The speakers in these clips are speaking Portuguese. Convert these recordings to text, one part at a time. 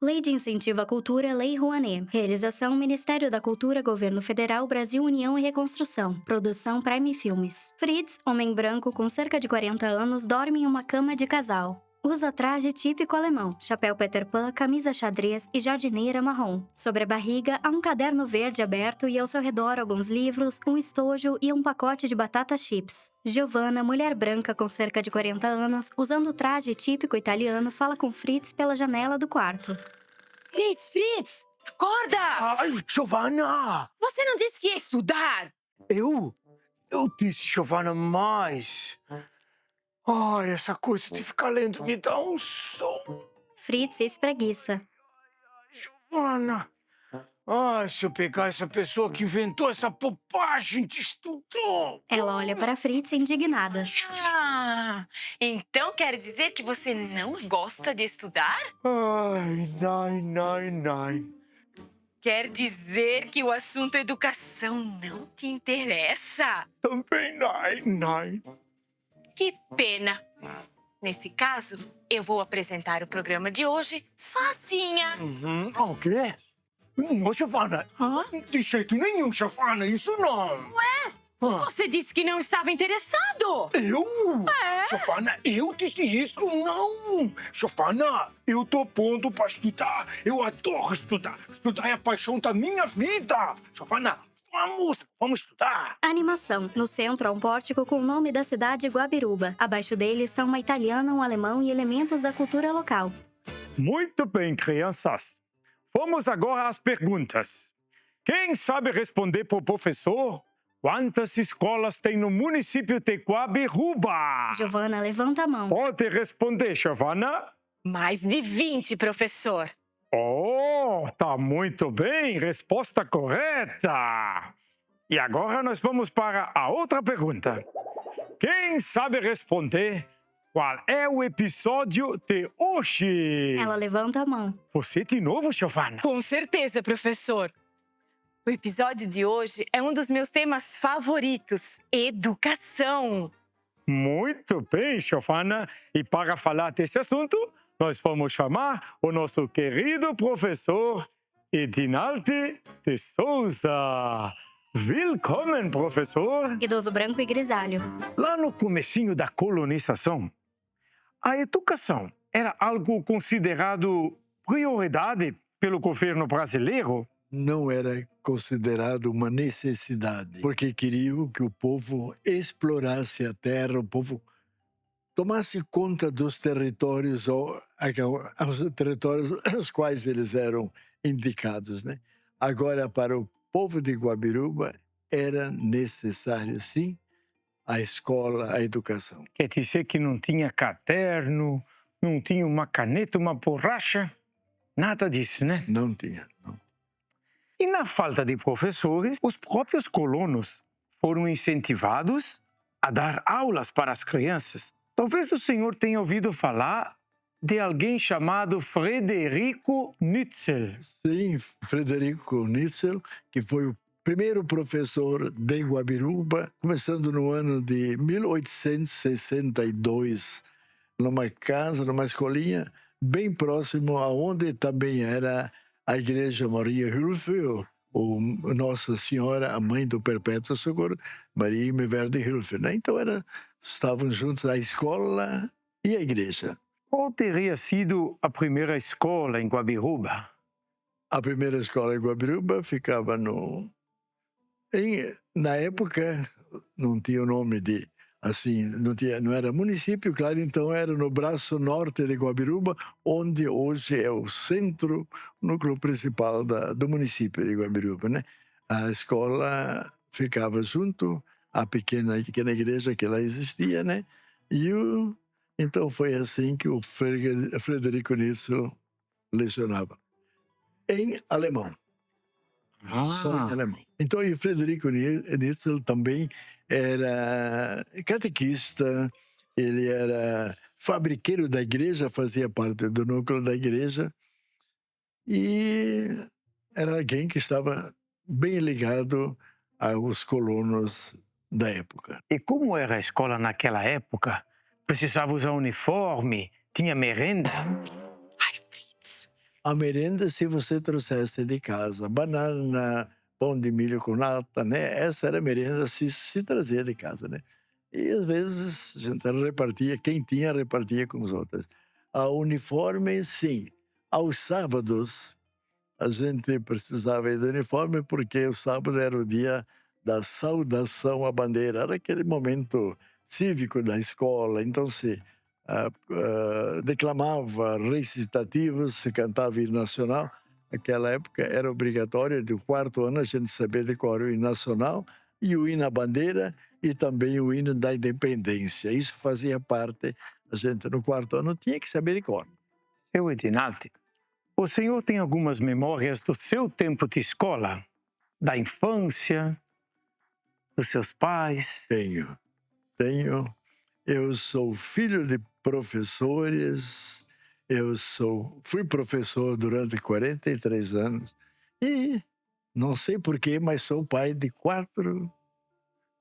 Lei de Incentivo à Cultura, Lei Rouanet. Realização: Ministério da Cultura, Governo Federal, Brasil, União e Reconstrução. Produção: Prime Filmes. Fritz, homem branco com cerca de 40 anos, dorme em uma cama de casal. Usa traje típico alemão, chapéu Peter Pan, camisa xadrez e jardineira marrom. Sobre a barriga, há um caderno verde aberto e ao seu redor alguns livros, um estojo e um pacote de batata chips. Giovanna, mulher branca com cerca de 40 anos, usando o traje típico italiano, fala com Fritz pela janela do quarto. Fritz, acorda! Ai, Giovanna! Você não disse que ia estudar? Eu? Eu disse, Giovanna, mas... Ai, essa coisa de ficar lendo me dá um sono. Fritz se espreguiça. Giovanna! Ai, se eu pegar essa pessoa que inventou essa bobagem de estudar... Ela olha para Fritz indignada. Ah, então quer dizer que você não gosta de estudar? Ai, não. Quer dizer que o assunto educação não te interessa? Também não. Que pena. Nesse caso, eu vou apresentar o programa de hoje sozinha. O quê? Não, Giovanna. De jeito nenhum, Giovanna, isso não. Você disse que não estava interessado. Eu? Giovanna, eu disse isso? Não! Giovanna, eu tô pronto para estudar. Eu adoro estudar. Estudar é a paixão da minha vida. Giovanna, vamos estudar. Animação. No centro há um pórtico com o nome da cidade Guabiruba. Abaixo dele são uma italiana, um alemão e elementos da cultura local. Muito bem, crianças. Vamos agora às perguntas. Quem sabe responder para o professor? Quantas escolas tem no município de Guabiruba? Giovanna levanta a mão. Pode responder, Giovanna. Mais de 20, professor. Oh, tá muito bem. Resposta correta. E agora nós vamos para a outra pergunta. Quem sabe responder qual é o episódio de hoje? Ela levanta a mão. Você de novo, Giovanna? Com certeza, professor. O episódio de hoje é um dos meus temas favoritos: educação. Muito bem, Giovanna. E para falar desse assunto, nós vamos chamar o nosso querido professor Edinaldo de Souza. Willkommen, professor. Idoso branco e grisalho. Lá no comecinho da colonização, a educação era algo considerado prioridade pelo governo brasileiro? Não era considerado uma necessidade, porque queriam que o povo explorasse a terra, o povo tomasse conta dos territórios, os territórios aos quais eles eram indicados, né? Agora, para o povo de Guabiruba, era necessário, sim, a escola, a educação. Quer dizer que não tinha caderno, não tinha uma caneta, uma borracha? Nada disso, né? Não tinha, não. E na falta de professores, os próprios colonos foram incentivados a dar aulas para as crianças. Talvez o senhor tenha ouvido falar de alguém chamado Frederico Nitzel. Sim, Frederico Nitzel, que foi o primeiro professor de Guabiruba, começando no ano de 1862, numa casa, numa escolinha, bem próximo aonde também era a Igreja Maria Hilfe, ou Nossa Senhora, a Mãe do Perpétuo Socorro, Maria Imeverde Hilfe, né? Então estavam juntos a escola e a igreja. Qual teria sido a primeira escola em Guabiruba? A primeira escola em Guabiruba ficava na época, não tinha o nome de... Assim, não era município, claro, então era no braço norte de Guabiruba, onde hoje é o centro, o núcleo principal do município de Guabiruba, né? A escola ficava junto à pequena igreja que lá existia, né? Então foi assim que o Frederico Nitzel lecionava. Em alemão. Só em alemão. Então, o Frederico Nitzel também era catequista, ele era fabriqueiro da igreja, fazia parte do núcleo da igreja e era alguém que estava bem ligado aos colonos da época. E como era a escola naquela época? Precisava usar uniforme? Tinha merenda? Ai, Fritz, A merenda, se você trouxesse de casa banana, pão de milho com nata, né? Essa era a merenda se trazia de casa, né? E às vezes a gente repartia, quem tinha repartia com os outros. A uniforme, sim. Aos sábados, a gente precisava ir de uniforme porque o sábado era o dia da saudação à bandeira. Era aquele momento cívico da escola. Então se declamava recitativos, se cantava o hino nacional. Naquela época era obrigatório, do quarto ano, a gente saber decorar o hino nacional e o hino à bandeira e também o hino da independência. Isso fazia parte, a gente no quarto ano tinha que saber de cor. Seu Edinaldo, o senhor tem algumas memórias do seu tempo de escola? Da infância? Dos seus pais? Tenho. Eu sou filho de professores, fui professor durante 43 anos e não sei porquê, mas sou pai de 4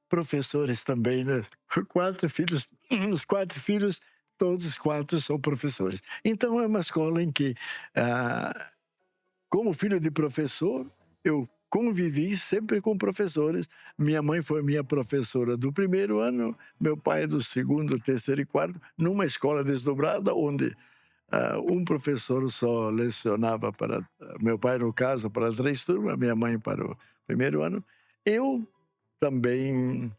professores também, né? 4 filhos, os 4 filhos, todos os 4 são professores. Então é uma escola em que, como filho de professor, eu convivi sempre com professores. Minha mãe foi minha professora do primeiro ano, meu pai do segundo, terceiro e quarto, numa escola desdobrada, onde um professor só lecionava para... Meu pai, no caso, para 3 turmas, minha mãe para o primeiro ano. Eu também,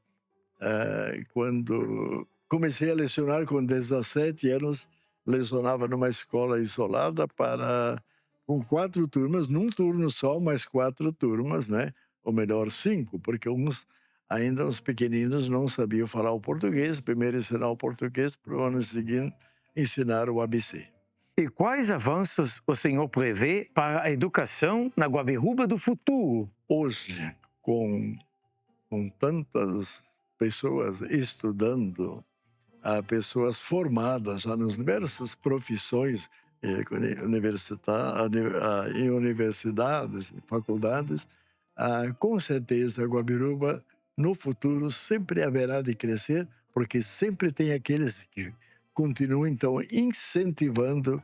quando comecei a lecionar com 17 anos, lecionava numa escola isolada com 4 turmas, num turno só, mais 4 turmas, né? Ou melhor, 5, porque ainda os pequeninos não sabiam falar o português. Primeiro ensinar o português, para o ano seguinte ensinar o ABC. E quais avanços o senhor prevê para a educação na Guabiruba do futuro? Hoje, com tantas pessoas estudando, pessoas formadas já nas diversas profissões, em universidades, faculdades, com certeza a Guabiruba no futuro sempre haverá de crescer, porque sempre tem aqueles que continuam então incentivando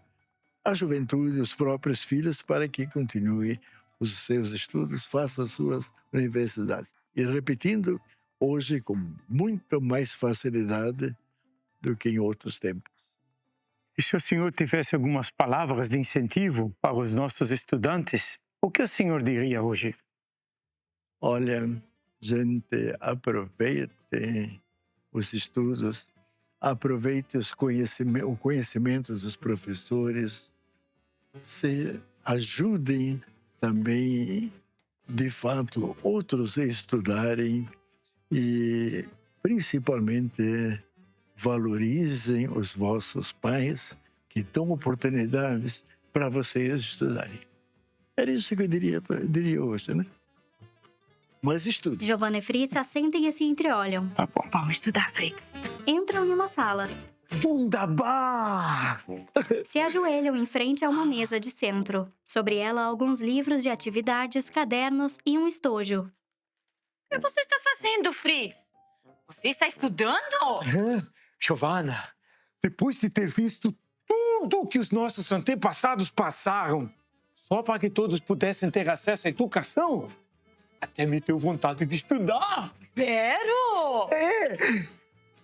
a juventude, os próprios filhos, para que continue os seus estudos, faça as suas universidades. E repetindo, hoje com muito mais facilidade do que em outros tempos. E se o senhor tivesse algumas palavras de incentivo para os nossos estudantes, o que o senhor diria hoje? Olha, gente, aproveite os estudos, aproveite o conhecimento dos professores, se ajudem também, de fato, outros a estudarem e, principalmente, valorizem os vossos pais que dão oportunidades para vocês estudarem. Era isso que eu diria hoje, né? Mas estude. Giovanna e Fritz assentem e se entreolham. Tá bom. Vamos estudar, Fritz. Entram em uma sala. Wunderbar! Se ajoelham em frente a uma mesa de centro. Sobre ela, alguns livros de atividades, cadernos e um estojo. O que você está fazendo, Fritz? Você está estudando? Giovanna, depois de ter visto tudo que os nossos antepassados passaram, só para que todos pudessem ter acesso à educação, até me deu vontade de estudar. Sério?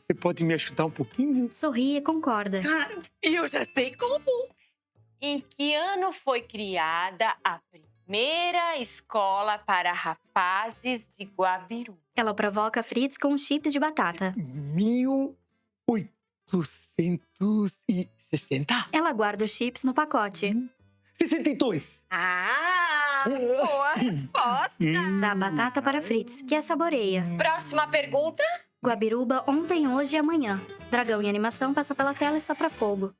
Você pode me ajudar um pouquinho? Sorri e concorda. Claro. E eu já sei como. Em que ano foi criada a primeira escola para rapazes de Guabiruba? Ela provoca Fritz com chips de batata. 1860? Ela guarda os chips no pacote. 62. Boa resposta. Dá a batata para Fritz, que a saboreia. Próxima pergunta. Guabiruba ontem, hoje e amanhã. Dragão em animação passa pela tela e sopra fogo.